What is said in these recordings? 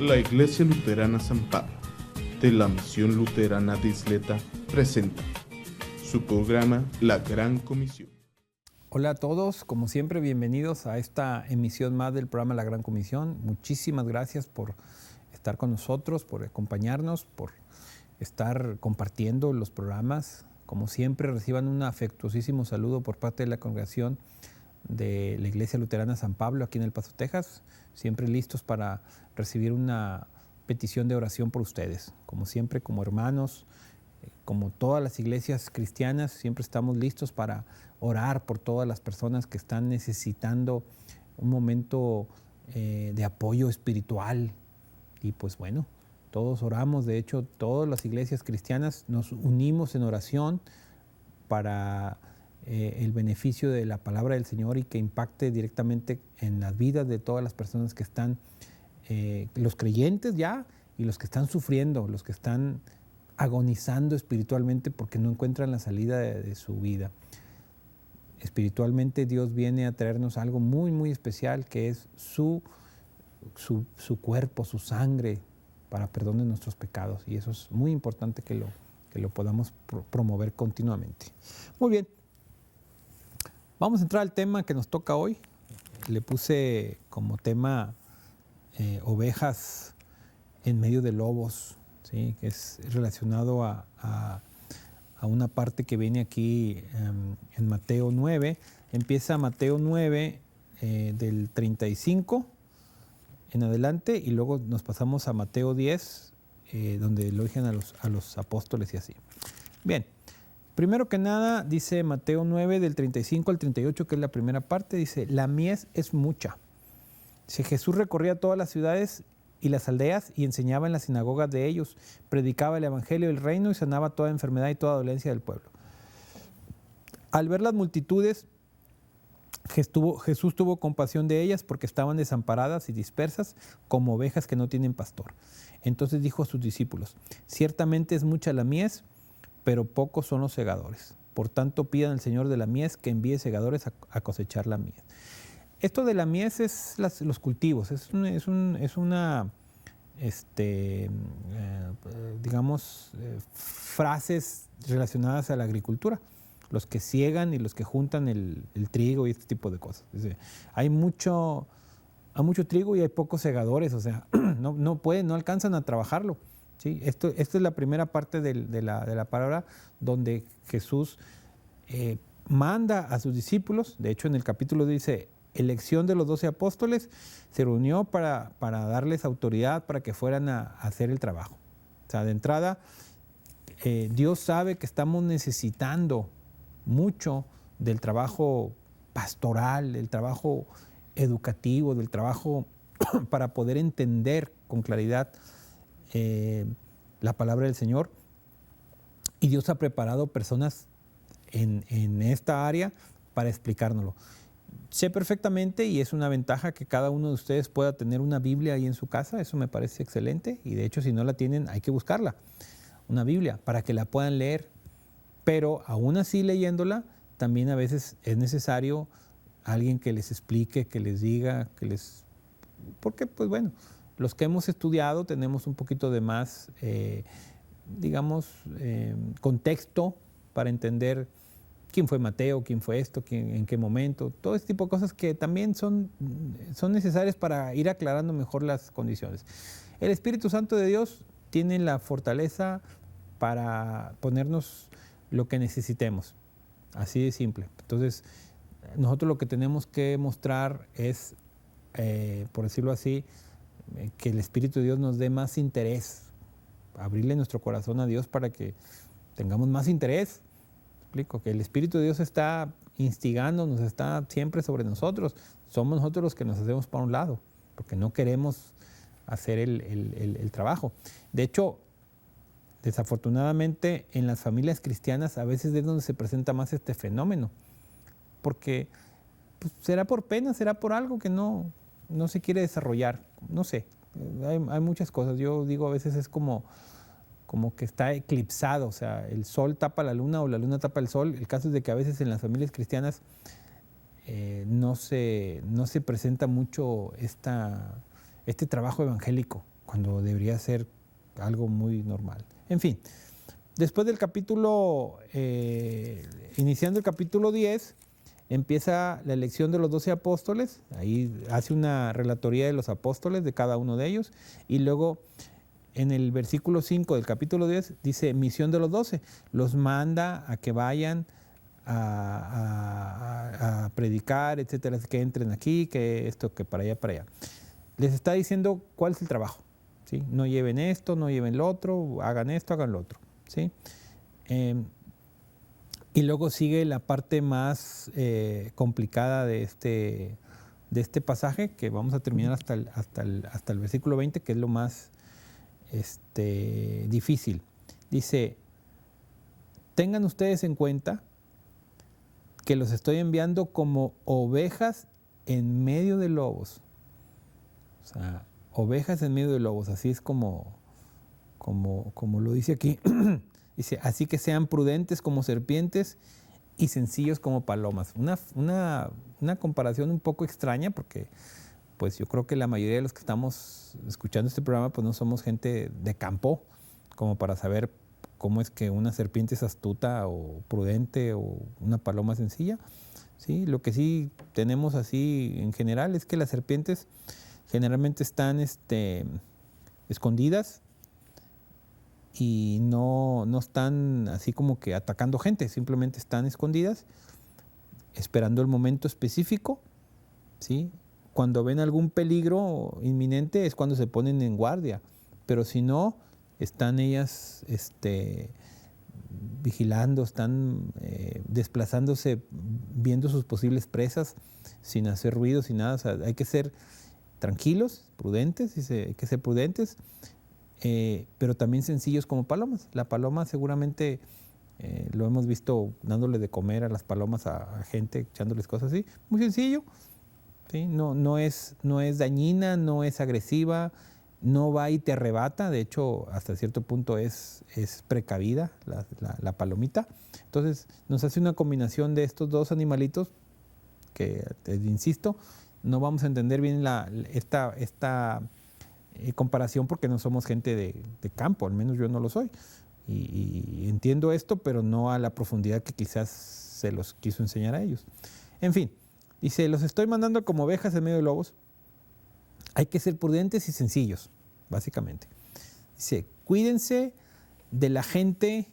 La Iglesia Luterana San Pablo, de la Misión Luterana de Isleta, presenta su programa La Gran Comisión. Hola a todos, como siempre bienvenidos a esta emisión más del programa La Gran Comisión. Muchísimas gracias por estar con nosotros, por acompañarnos, por estar compartiendo los programas. Como siempre reciban un afectuosísimo saludo por parte de la congregación de la Iglesia Luterana San Pablo aquí en El Paso, Texas. Siempre listos para recibir una petición de oración por ustedes. Como siempre, como hermanos, como todas las iglesias cristianas, siempre estamos listos para orar por todas las personas que están necesitando un momento de apoyo espiritual. Y pues bueno, todos oramos. De hecho, todas las iglesias cristianas nos unimos en oración para el beneficio de la palabra del Señor y que impacte directamente en las vidas de todas las personas que están, los creyentes ya y los que están sufriendo, los que están agonizando espiritualmente porque no encuentran la salida de su vida. Espiritualmente Dios viene a traernos algo muy, muy especial, que es su cuerpo, su sangre, para perdón de nuestros pecados. Y eso es muy importante que lo podamos promover continuamente. Muy bien. Vamos a entrar al tema que nos toca hoy. Le puse como tema ovejas en medio de lobos, ¿sí? Que es relacionado a una parte que viene aquí en Mateo 9. Empieza Mateo 9 del 35 en adelante y luego nos pasamos a Mateo 10, donde elogian a los apóstoles y así. Bien. Primero que nada, dice Mateo 9, del 35 al 38, que es la primera parte, dice, la mies es mucha. Dice, Jesús recorría todas las ciudades y las aldeas y enseñaba en las sinagogas de ellos, predicaba el evangelio del reino y sanaba toda enfermedad y toda dolencia del pueblo. Al ver las multitudes, Jesús tuvo compasión de ellas porque estaban desamparadas y dispersas como ovejas que no tienen pastor. Entonces dijo a sus discípulos, ciertamente es mucha la mies, pero pocos son los segadores. Por tanto, pidan al Señor de la mies que envíe segadores a cosechar la mies. Esto de la mies es los cultivos, frases relacionadas a la agricultura. Los que siegan y los que juntan el trigo y este tipo de cosas. Hay mucho trigo y hay pocos segadores, o sea, no alcanzan a trabajarlo. ¿Sí? Esta es la primera parte de la palabra donde Jesús manda a sus discípulos. De hecho, en el capítulo dice, elección de los 12 apóstoles, se reunió para darles autoridad para que fueran a hacer el trabajo. O sea, de entrada, Dios sabe que estamos necesitando mucho del trabajo pastoral, del trabajo educativo, del trabajo para poder entender con claridad la palabra del Señor, y Dios ha preparado personas en esta área para explicárnoslo. Sé perfectamente, y es una ventaja que cada uno de ustedes pueda tener una Biblia ahí en su casa. Eso me parece excelente, y de hecho si no la tienen hay que buscarla, una Biblia, para que la puedan leer. Pero aún así leyéndola, también a veces es necesario alguien que les explique, que les diga, porque pues bueno, los que hemos estudiado tenemos un poquito de más, contexto para entender quién fue Mateo, quién fue esto, en qué momento, todo este tipo de cosas que también son necesarias para ir aclarando mejor las condiciones. El Espíritu Santo de Dios tiene la fortaleza para ponernos lo que necesitemos, así de simple. Entonces, nosotros lo que tenemos que mostrar es, por decirlo así, que el Espíritu de Dios nos dé más interés, abrirle nuestro corazón a Dios para que tengamos más interés. Explico que el Espíritu de Dios está instigando, nos está siempre sobre nosotros. Somos nosotros los que nos hacemos para un lado, porque no queremos hacer el trabajo. De hecho, desafortunadamente en las familias cristianas a veces es donde se presenta más este fenómeno, porque pues, será por pena, será por algo que no se quiere desarrollar, no sé, hay muchas cosas. Yo digo, a veces es como que está eclipsado, o sea, el sol tapa la luna o la luna tapa el sol. El caso es de que a veces en las familias cristianas no se presenta mucho este trabajo evangélico. cuando debería ser algo muy normal. En fin, después del capítulo, iniciando el capítulo 10, empieza la elección de los 12 apóstoles. Ahí hace una relatoría de los apóstoles, de cada uno de ellos, y luego en el versículo 5 del capítulo 10 dice misión de los 12. Los manda a que vayan a predicar, etcétera, que entren aquí, que esto, que para allá, para allá. Les está diciendo cuál es el trabajo, ¿sí? No lleven esto, no lleven lo otro, hagan esto, hagan lo otro, ¿sí? Y luego sigue la parte más complicada de este pasaje, que vamos a terminar hasta el versículo 20, que es lo más difícil. Dice, tengan ustedes en cuenta que los estoy enviando como ovejas en medio de lobos. O sea, ovejas en medio de lobos, así es como lo dice aquí. Dice, así que sean prudentes como serpientes y sencillos como palomas. Una comparación un poco extraña, porque pues yo creo que la mayoría de los que estamos escuchando este programa pues no somos gente de campo como para saber cómo es que una serpiente es astuta o prudente o una paloma sencilla. ¿Sí? Lo que sí tenemos así en general es que las serpientes generalmente están escondidas y no están así como que atacando gente, simplemente están escondidas esperando el momento específico, ¿sí? Cuando ven algún peligro inminente es cuando se ponen en guardia, pero si no, están ellas vigilando, están desplazándose, viendo sus posibles presas sin hacer ruido, sin nada. O sea, hay que ser tranquilos, prudentes, hay que ser prudentes, pero también sencillos como palomas. La paloma seguramente lo hemos visto dándole de comer a las palomas a gente, echándoles cosas así. Muy sencillo, ¿sí? No es dañina, no es agresiva, no va y te arrebata. De hecho, hasta cierto punto es precavida la palomita. Entonces nos hace una combinación de estos dos animalitos que, insisto, no vamos a entender bien esta comparación porque no somos gente de campo, al menos yo no lo soy. Y entiendo esto, pero no a la profundidad que quizás se los quiso enseñar a ellos. En fin, dice, los estoy mandando como ovejas en medio de lobos. Hay que ser prudentes y sencillos, básicamente. Dice, cuídense de la gente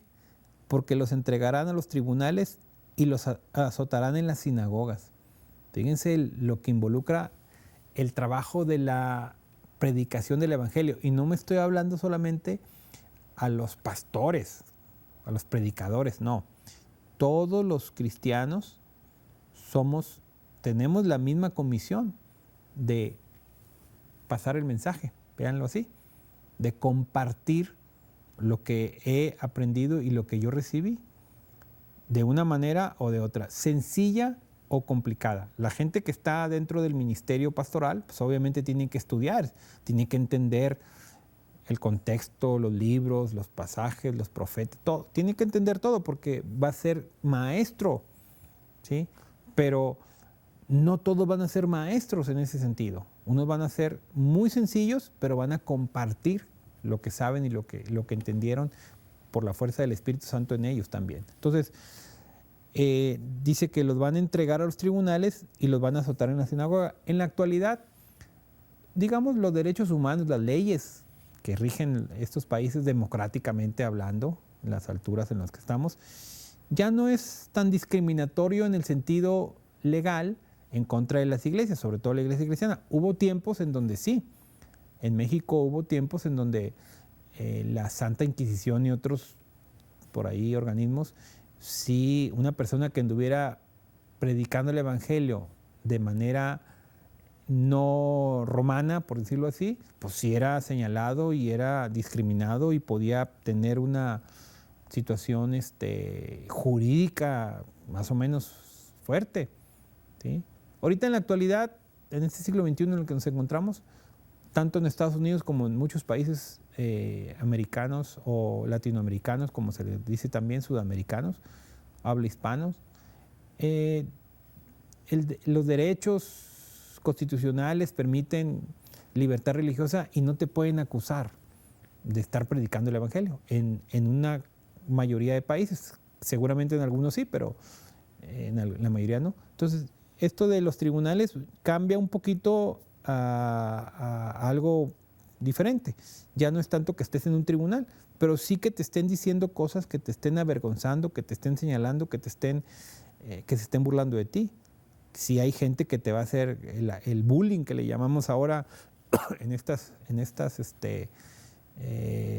porque los entregarán a los tribunales y los azotarán en las sinagogas. Fíjense lo que involucra el trabajo de la predicación del evangelio. Y no me estoy hablando solamente a los pastores, a los predicadores, no. Todos los cristianos tenemos la misma comisión de pasar el mensaje, véanlo así, de compartir lo que he aprendido y lo que yo recibí, de una manera o de otra, sencilla o complicada. La gente que está dentro del ministerio pastoral, pues obviamente tiene que estudiar, tiene que entender el contexto, los libros, los pasajes, los profetas, todo. Tiene que entender todo porque va a ser maestro, ¿sí? Pero no todos van a ser maestros en ese sentido. Unos van a ser muy sencillos, pero van a compartir lo que saben y lo que entendieron por la fuerza del Espíritu Santo en ellos también. Entonces, dice que los van a entregar a los tribunales y los van a azotar en la sinagoga. En la actualidad, digamos, los derechos humanos, las leyes que rigen estos países democráticamente hablando, en las alturas en las que estamos, ya no es tan discriminatorio en el sentido legal en contra de las iglesias, sobre todo la iglesia cristiana. Hubo tiempos en donde sí. En México hubo tiempos en donde la Santa Inquisición y otros por ahí organismos, si una persona que anduviera predicando el evangelio de manera no romana, por decirlo así, pues sí era señalado y era discriminado y podía tener una situación jurídica más o menos fuerte, ¿sí? Ahorita en la actualidad, en este siglo XXI en el que nos encontramos, tanto en Estados Unidos como en muchos países americanos o latinoamericanos, como se les dice también, sudamericanos, habla hispanos, los derechos constitucionales permiten libertad religiosa y no te pueden acusar de estar predicando el evangelio. En una mayoría de países, seguramente en algunos sí, pero en la mayoría no. Entonces, esto de los tribunales cambia un poquito a algo diferente. Ya no es tanto que estés en un tribunal, pero sí que te estén diciendo cosas que te estén avergonzando, que te estén señalando, que se estén burlando de ti. Si hay gente que te va a hacer el bullying que le llamamos ahora en estas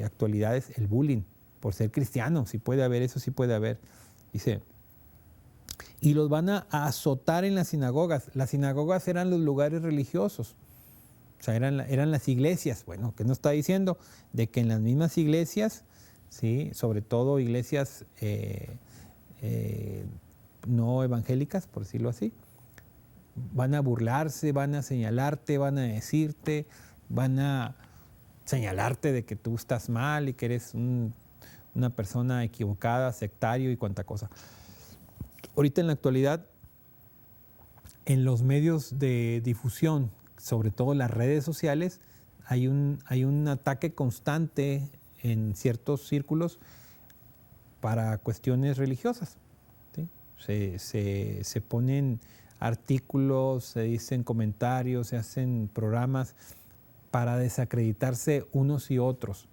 actualidades, el bullying por ser cristiano, si puede haber eso, sí puede haber. Dice, y los van a azotar en las sinagogas. Las sinagogas eran los lugares religiosos. O sea, eran las iglesias. Bueno, ¿qué nos está diciendo? De que en las mismas iglesias, ¿sí? Sobre todo iglesias no evangélicas, por decirlo así, van a burlarse, van a señalarte, van a decirte, van a señalarte de que tú estás mal y que eres una persona equivocada, sectario y cuanta cosa. Ahorita en la actualidad, en los medios de difusión, sobre todo las redes sociales, hay un ataque constante en ciertos círculos para cuestiones religiosas, ¿sí? Se ponen artículos, se dicen comentarios, se hacen programas para desacreditarse unos y otros,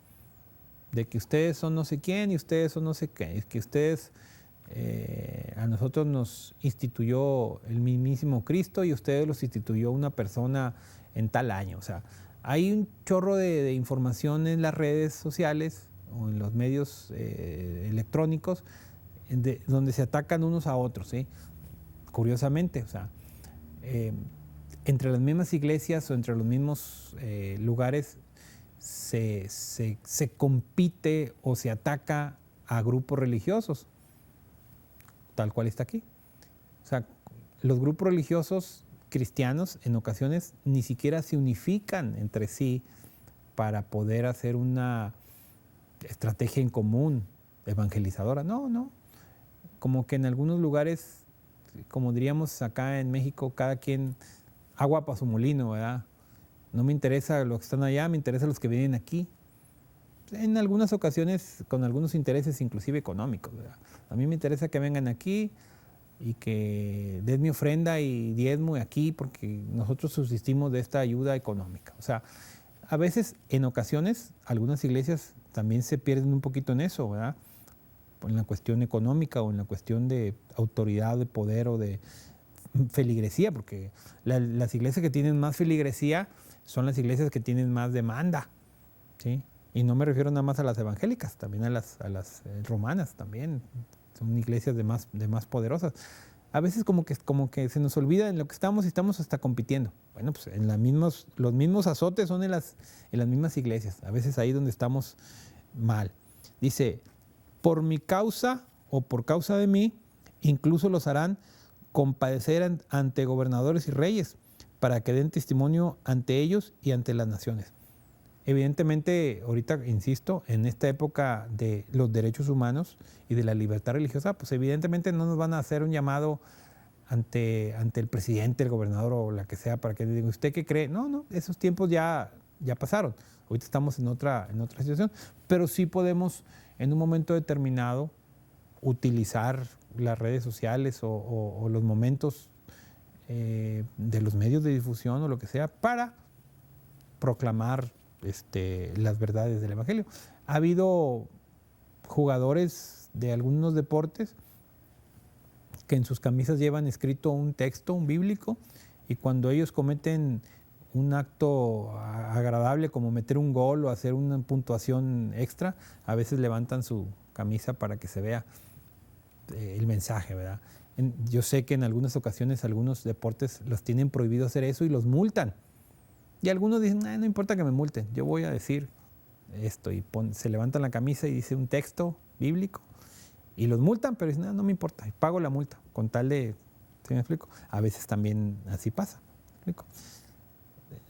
de que ustedes son no sé quién y ustedes son no sé qué, que ustedes, a nosotros nos instituyó el mismísimo Cristo y ustedes los instituyó una persona en tal año. O sea, hay un chorro de información en las redes sociales o en los medios electrónicos donde se atacan unos a otros, ¿sí? Curiosamente, o sea, entre las mismas iglesias o entre los mismos lugares se compite o se ataca a grupos religiosos, tal cual está aquí. O sea, los grupos religiosos cristianos en ocasiones ni siquiera se unifican entre sí para poder hacer una estrategia en común evangelizadora. No. Como que en algunos lugares, como diríamos acá en México, cada quien agua para su molino, ¿verdad? No me interesa los que están allá, me interesan los que vienen aquí. En algunas ocasiones con algunos intereses inclusive económicos, ¿verdad? A mí me interesa que vengan aquí y que den mi ofrenda y diezmo aquí porque nosotros subsistimos de esta ayuda económica. O sea, a veces, en ocasiones, algunas iglesias también se pierden un poquito en eso, ¿verdad? En la cuestión económica o en la cuestión de autoridad, de poder o de feligresía, porque las iglesias que tienen más feligresía son las iglesias que tienen más demanda, ¿sí? Y no me refiero nada más a las evangélicas, también a las romanas también, son iglesias de más poderosas. A veces como que se nos olvida en lo que estamos y estamos hasta compitiendo. Bueno, pues los mismos azotes son en las mismas iglesias, a veces ahí donde estamos mal. Dice, por mi causa o por causa de mí, incluso los harán compadecer ante gobernadores y reyes, para que den testimonio ante ellos y ante las naciones. Evidentemente, ahorita, insisto, en esta época de los derechos humanos y de la libertad religiosa, pues evidentemente no nos van a hacer un llamado ante el presidente, el gobernador o la que sea, para que diga, ¿usted qué cree? No, esos tiempos ya pasaron. Ahorita estamos en otra situación, pero sí podemos en un momento determinado utilizar las redes sociales o los momentos de los medios de difusión o lo que sea para proclamar las verdades del Evangelio. Ha habido jugadores de algunos deportes que en sus camisas llevan escrito un texto, un bíblico, y cuando ellos cometen un acto agradable como meter un gol o hacer una puntuación extra, a veces levantan su camisa para que se vea el mensaje, ¿verdad? Yo sé que en algunas ocasiones algunos deportes los tienen prohibido hacer eso y los multan. Y algunos dicen, no importa que me multen, yo voy a decir esto. Y se levantan la camisa y dice un texto bíblico y los multan, pero dicen, no me importa, y pago la multa, con tal de, ¿sí me explico? A veces también así pasa, ¿me explico?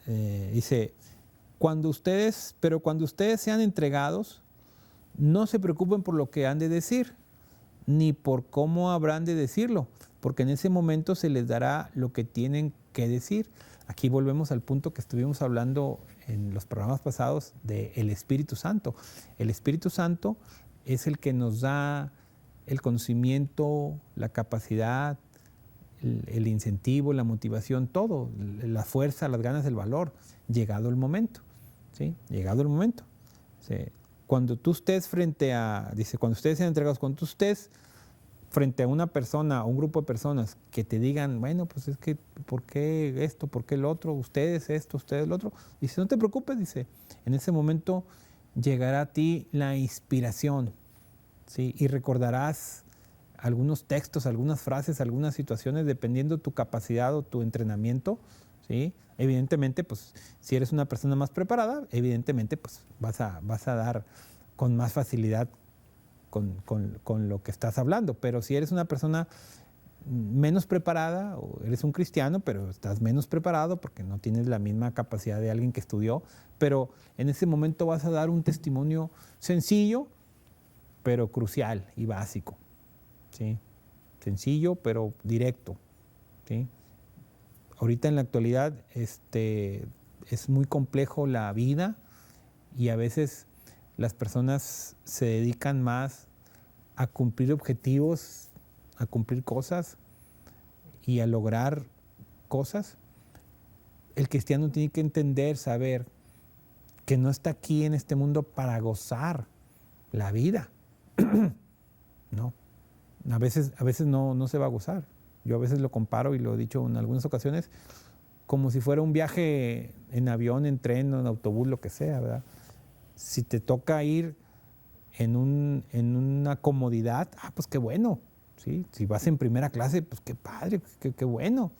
Dice, cuando ustedes sean entregados, no se preocupen por lo que han de decir, ni por cómo habrán de decirlo, porque en ese momento se les dará lo que tienen que decir. Aquí volvemos al punto que estuvimos hablando en los programas pasados del Espíritu Santo. El Espíritu Santo es el que nos da el conocimiento, la capacidad, el incentivo, la motivación, todo, la fuerza, las ganas, el valor, llegado el momento, ¿sí? Llegado el momento. ¿Sí? Cuando tú estés cuando ustedes sean entregados, cuando tú estés frente a una persona o un grupo de personas que te digan, bueno, pues es que, ¿por qué esto? ¿Por qué el otro? Ustedes esto, ustedes lo otro. Dice, no te preocupes, dice, en ese momento llegará a ti la inspiración, ¿sí? Y recordarás algunos textos, algunas frases, algunas situaciones, dependiendo tu capacidad o tu entrenamiento, ¿sí? Evidentemente, pues, si eres una persona más preparada, evidentemente, pues, vas a dar con más facilidad con lo que estás hablando. Pero si eres una persona menos preparada, o eres un cristiano, pero estás menos preparado porque no tienes la misma capacidad de alguien que estudió, pero en ese momento vas a dar un testimonio sencillo, pero crucial y básico, ¿sí? Sencillo, pero directo, ¿sí? Ahorita en la actualidad es muy complejo la vida y a veces las personas se dedican más a cumplir objetivos, a cumplir cosas y a lograr cosas. El cristiano tiene que entender, saber que no está aquí en este mundo para gozar la vida. No, a veces no se va a gozar. Yo a veces lo comparo, y lo he dicho en algunas ocasiones, como si fuera un viaje en avión, en tren, en autobús, lo que sea, ¿verdad? Si te toca ir en una comodidad, pues qué bueno, ¿sí? Si vas en primera clase, pues qué padre, qué bueno.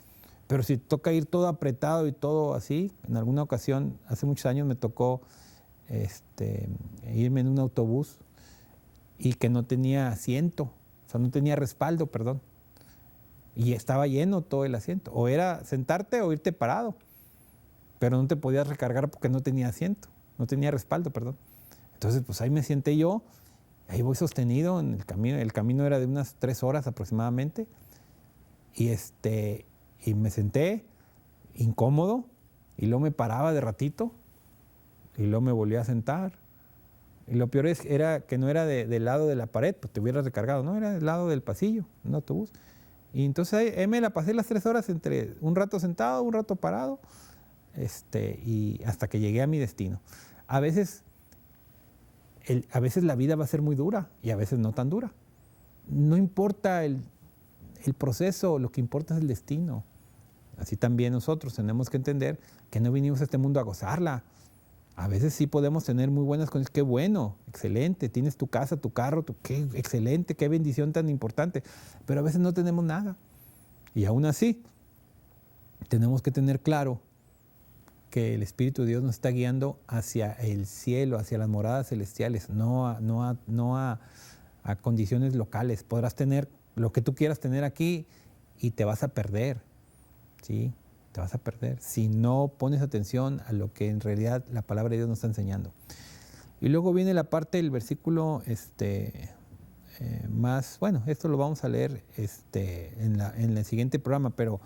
Pero si te toca ir todo apretado y todo así, en alguna ocasión, hace muchos años me tocó irme en un autobús y que no tenía asiento, o sea, no tenía respaldo, perdón. Y estaba lleno todo el asiento. O era sentarte o irte parado, pero no te podías recargar porque no tenía asiento, no tenía respaldo, perdón. Entonces, pues ahí me senté yo, ahí voy sostenido en el camino. El camino era de unas 3 horas aproximadamente. Y me senté incómodo, y luego me paraba de ratito, y luego me volví a sentar. Y lo peor era que no era del lado de la pared, pues te hubieras recargado, no, era del lado del pasillo, un autobús. Y entonces ahí me la pasé las 3 horas entre un rato sentado, un rato parado, y hasta que llegué a mi destino. A veces la vida va a ser muy dura y a veces no tan dura. No importa el proceso, lo que importa es el destino. Así también nosotros tenemos que entender que no vinimos a este mundo a gozarla. A veces sí podemos tener muy buenas cosas, qué bueno, excelente, tienes tu casa, tu carro, qué excelente, qué bendición tan importante, pero a veces no tenemos nada. Y aún así, tenemos que tener claro que el Espíritu de Dios nos está guiando hacia el cielo, hacia las moradas celestiales, no a condiciones locales. Podrás tener lo que tú quieras tener aquí y te vas a perder, ¿sí? Te vas a perder si no pones atención a lo que en realidad la palabra de Dios nos está enseñando. Y luego viene la parte del versículo más, bueno, esto lo vamos a leer en el siguiente programa, pero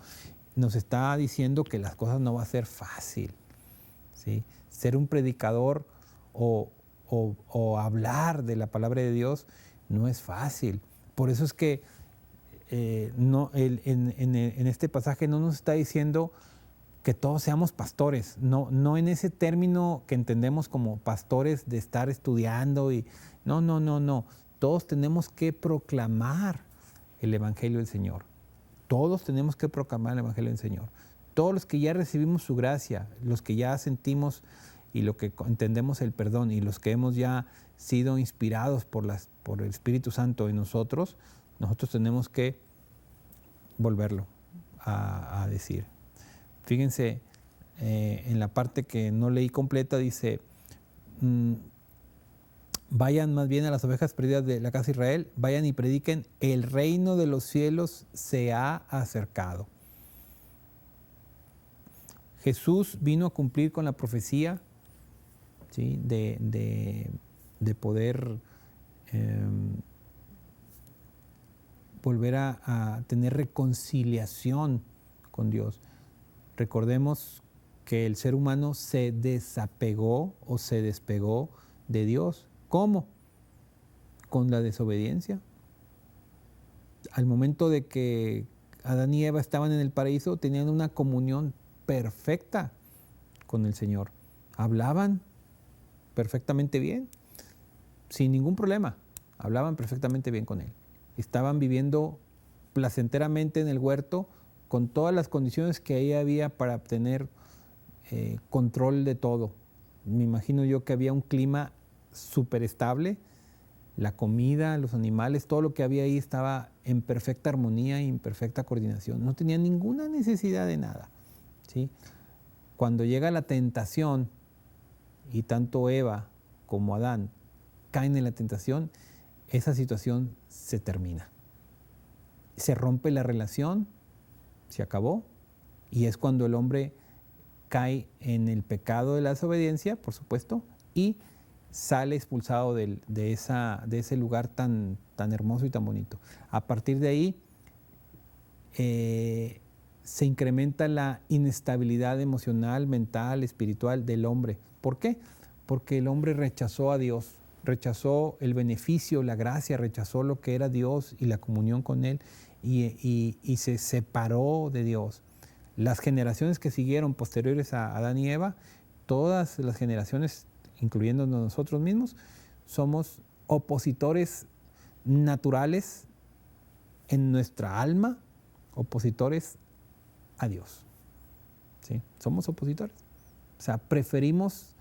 nos está diciendo que las cosas no va a ser fácil, ¿sí? Ser un predicador o hablar de la palabra de Dios no es fácil. Por eso es que en este pasaje no nos está diciendo que todos seamos pastores, no en ese término que entendemos como pastores de estar estudiando y no. Todos tenemos que proclamar el Evangelio del Señor. Todos tenemos que proclamar el Evangelio del Señor. Todos los que ya recibimos su gracia, los que ya sentimos y lo que entendemos el perdón, y los que hemos ya sido inspirados por el Espíritu Santo en nosotros tenemos que volverlo a decir. Fíjense, en la parte que no leí completa dice, vayan más bien a las ovejas perdidas de la casa de Israel, vayan y prediquen, el reino de los cielos se ha acercado. Jesús vino a cumplir con la profecía, ¿sí? de poder volver a tener reconciliación con Dios. recordemos que el ser humano se desapegó o se despegó de Dios. ¿Cómo? Con la desobediencia. Al momento de que Adán y Eva estaban en el paraíso, tenían una comunión perfecta con el Señor. Hablaban perfectamente bien, sin ningún problema. Hablaban perfectamente bien con Él. Estaban viviendo placenteramente en el huerto con todas las condiciones que ahí había para obtener control de todo. Me imagino yo que había un clima súper estable, la comida, los animales, todo lo que había ahí estaba en perfecta armonía y en perfecta coordinación. No tenía ninguna necesidad de nada, ¿sí? Cuando llega la tentación y tanto Eva como Adán caen en la tentación, esa situación se termina. Se rompe la relación, se acabó, y es cuando el hombre cae en el pecado de la desobediencia, por supuesto, y sale expulsado de ese lugar tan hermoso y tan bonito. A partir de ahí se incrementa la inestabilidad emocional, mental, espiritual del hombre. ¿Por qué? Porque el hombre rechazó a Dios, rechazó el beneficio, la gracia, rechazó lo que era Dios y la comunión con Él, y se separó de Dios. Las generaciones que siguieron posteriores a Adán y Eva, todas las generaciones, incluyéndonos nosotros mismos, somos opositores naturales en nuestra alma, opositores a Dios. ¿Sí? Somos opositores. O sea, preferimos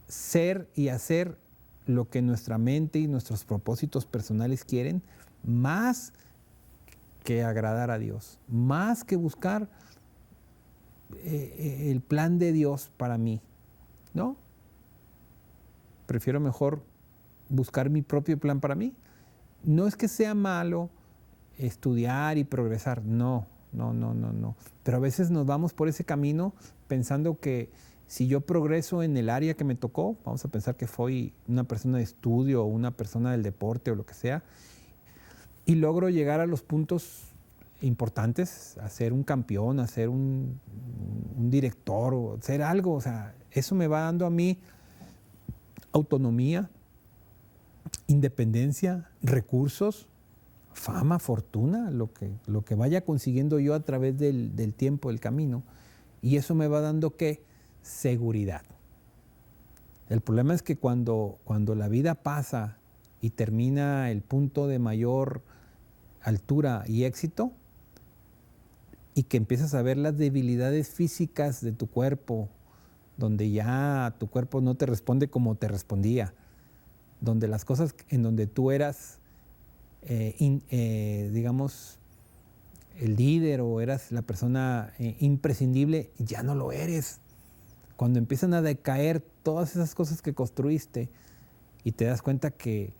ser y hacer lo que nuestra mente y nuestros propósitos personales quieren, más que agradar a Dios, más que buscar el plan de Dios para mí, ¿no? Prefiero mejor buscar mi propio plan para mí. No es que sea malo estudiar y progresar, no. Pero a veces nos vamos por ese camino pensando que si yo progreso en el área que me tocó, vamos a pensar que fui una persona de estudio o una persona del deporte o lo que sea, y logro llegar a los puntos importantes, a ser un campeón, a ser un director o ser algo, o sea, eso me va dando a mí autonomía, independencia, recursos, fama, fortuna, lo que vaya consiguiendo yo a través del tiempo, del camino, y eso me va dando ¿qué? Seguridad. El problema es que cuando la vida pasa y termina el punto de mayor altura y éxito, y que empiezas a ver las debilidades físicas de tu cuerpo, donde ya tu cuerpo no te responde como te respondía, donde las cosas en donde tú eras, digamos, el líder o eras la persona imprescindible, ya no lo eres. Cuando empiezan a decaer todas esas cosas que construiste y te das cuenta que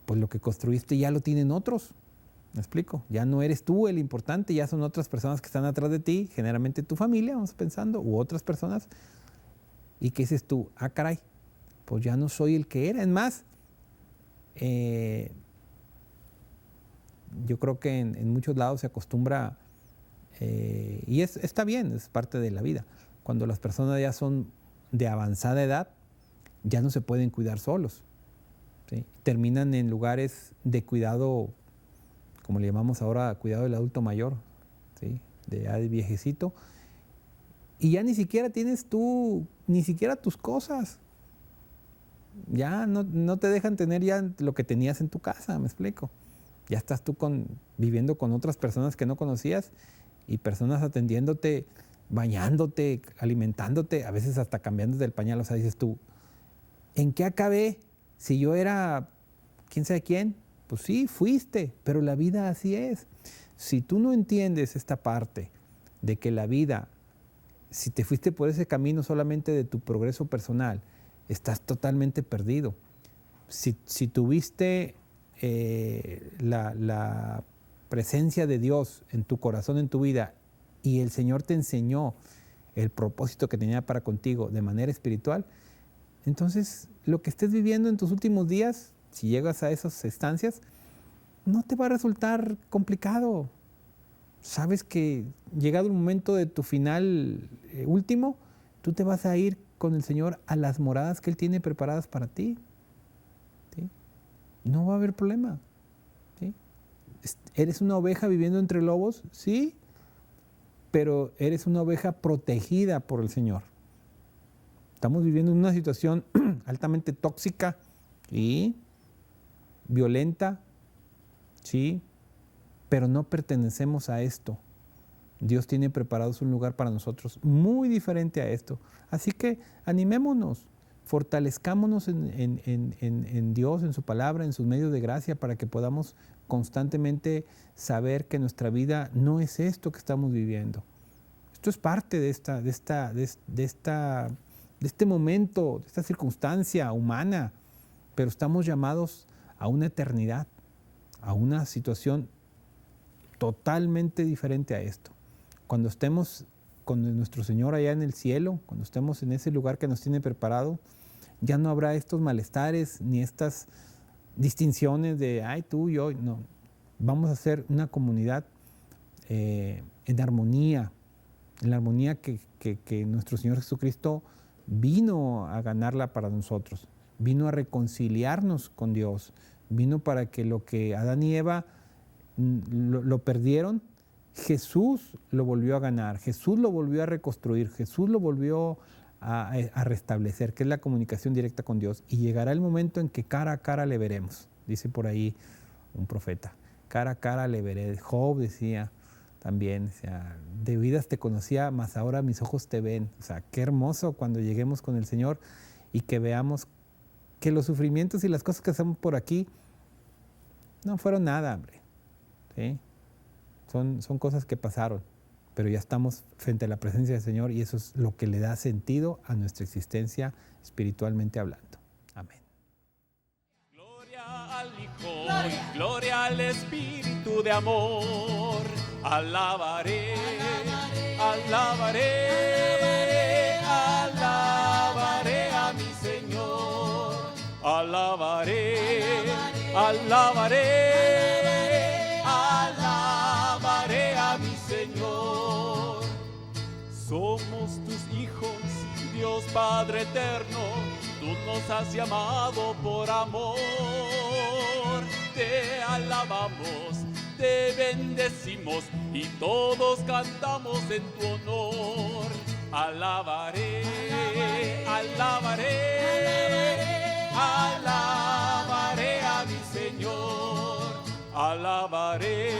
pues lo que construiste ya lo tienen otros. ¿Me explico? Ya no eres tú el importante, ya son otras personas que están atrás de ti, generalmente tu familia, vamos pensando, u otras personas. ¿Y qué dices tú? Ah, caray, pues ya no soy el que era. Es más, yo creo que en muchos lados se acostumbra, y está bien, es parte de la vida. Cuando las personas ya son de avanzada edad, ya no se pueden cuidar solos, ¿sí? Terminan en lugares de cuidado, como le llamamos ahora, cuidado del adulto mayor, ¿sí? De viejecito, y ya ni siquiera tienes tú, ni siquiera tus cosas. Ya no te dejan tener ya lo que tenías en tu casa, ¿me explico? Ya estás tú viviendo con otras personas que no conocías y personas atendiéndote, bañándote, alimentándote, a veces hasta cambiándote el pañal. O sea, dices tú, ¿en qué acabé? Si yo era quién sabe quién, pues sí, fuiste, pero la vida así es. Si tú no entiendes esta parte de que la vida, si te fuiste por ese camino solamente de tu progreso personal, estás totalmente perdido. Si tuviste la presencia de Dios en tu corazón, en tu vida, y el Señor te enseñó el propósito que tenía para contigo de manera espiritual, entonces lo que estés viviendo en tus últimos días, si llegas a esas estancias, no te va a resultar complicado. sabes que llegado el momento de tu final último, tú te vas a ir con el Señor a las moradas que Él tiene preparadas para ti. ¿Sí? No va a haber problema. ¿Sí? ¿Eres una oveja viviendo entre lobos? Sí, pero eres una oveja protegida por el Señor. Estamos viviendo en una situación altamente tóxica y violenta, sí, pero no pertenecemos a esto. Dios tiene preparados un lugar para nosotros muy diferente a esto. Así que animémonos, fortalezcámonos en Dios, en su palabra, en sus medios de gracia, para que podamos constantemente saber que nuestra vida no es esto que estamos viviendo. Esto es parte de este momento, de esta circunstancia humana, pero estamos llamados a una eternidad, a una situación totalmente diferente a esto. Cuando estemos con nuestro Señor allá en el cielo, cuando estemos en ese lugar que nos tiene preparado, ya no habrá estos malestares ni estas distinciones de, ay, tú, yo, no. Vamos a ser una comunidad en armonía, en la armonía que nuestro Señor Jesucristo vino a ganarla para nosotros, vino a reconciliarnos con Dios, vino para que lo que Adán y Eva lo perdieron, Jesús lo volvió a ganar, Jesús lo volvió a reconstruir, Jesús lo volvió a restablecer, que es la comunicación directa con Dios. Y llegará el momento en que cara a cara le veremos, dice por ahí un profeta, cara a cara le veré. Job decía también, o sea, de oídas te conocía, mas ahora mis ojos te ven. O sea, qué hermoso cuando lleguemos con el Señor y que veamos que los sufrimientos y las cosas que hacemos por aquí no fueron nada, hombre. ¿Sí? Son cosas que pasaron, pero ya estamos frente a la presencia del Señor y eso es lo que le da sentido a nuestra existencia espiritualmente hablando. Amén. Gloria al Hijo y gloria al Espíritu de amor. Alabaré, alabaré, alabaré a mi Señor. Alabaré, alabaré, alabaré a mi Señor. Somos tus hijos, Dios Padre eterno, tú nos has llamado por amor. Te alabamos, te bendecimos y todos cantamos en tu honor. Alabaré, alabaré, alabaré a mi Señor. Alabaré,